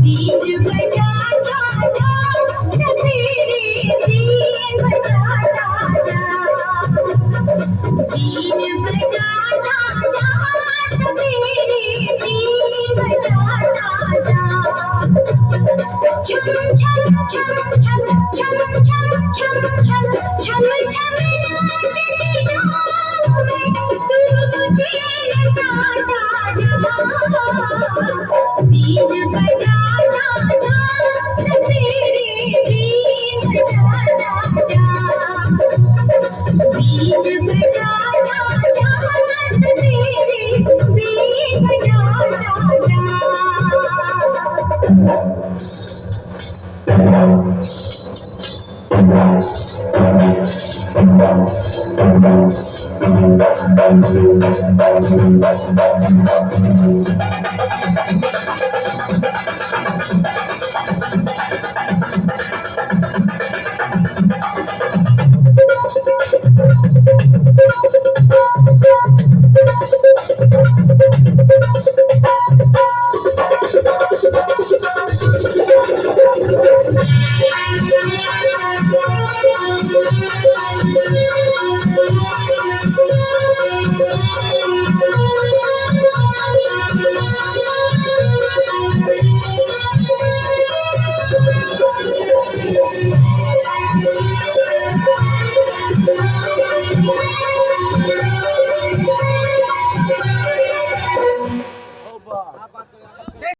बीन बजाता जा सवेरे बीन बजाता जा बीन बजाता जा सवेरे बीन बजाता जा छम छम छम छम छम छम छम छम छम छम नाचती जाऊं मैं तू मुझे नचाता जा बीन बजाता जा सवेरे बीन बजाता जा बीन बजाता जा सवेरे बीन बजाता जा